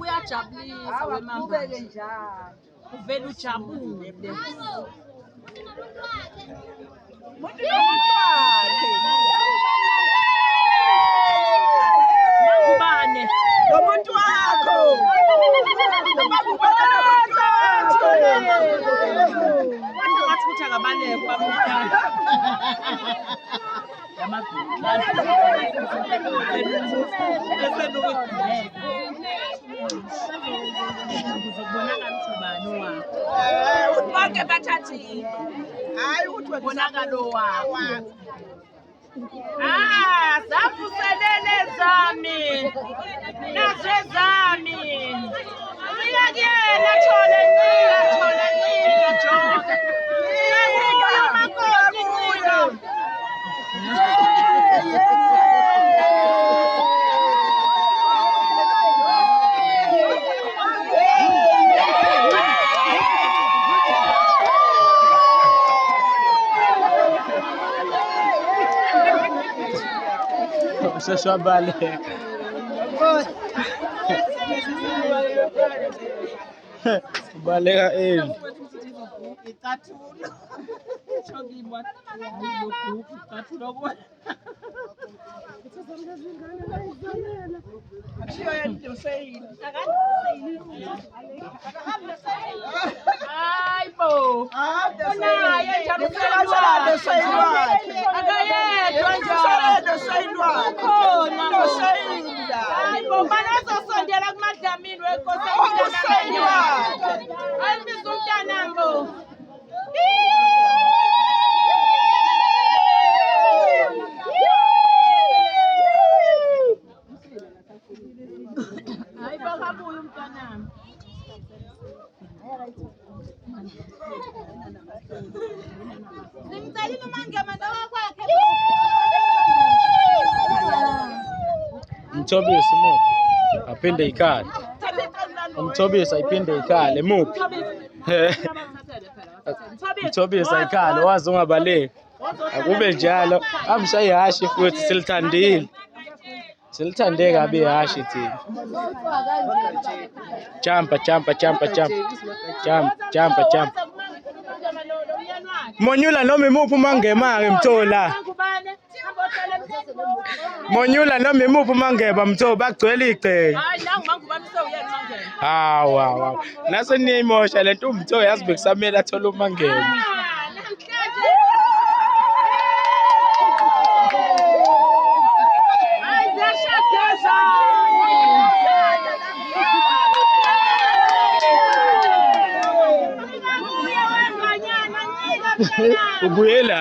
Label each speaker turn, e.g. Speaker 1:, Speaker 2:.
Speaker 1: Uyajabulisa wemambala uvela ujabule Mangubane
Speaker 2: Lomuntu wakho
Speaker 1: wathi akabaleke kwamhlanje
Speaker 2: bonke bathathile hayi ukuthi
Speaker 1: ubonakalo wakho zavuselele zami nazo zami uyakuyena thole ncika jonga amakoti ncika
Speaker 3: Seshabaleka baleka eli Mthobisi muphi aphinde ikhale umthobisi ayiphinde ikhale muphi Mthobisi ayikhale wazi ungabaleki akube njalo amsha ihashi futhi silithande kabi ihashi thina jump Monyula noma imuphi mangema Mthola Monyula noma imuphi mangeba Mthola bagcwele igceke
Speaker 1: hayi nangu mangubani sewuyena mangena
Speaker 3: wow nase niyimosha lento uMthola yazi bekusamela athola umangeba ubuyela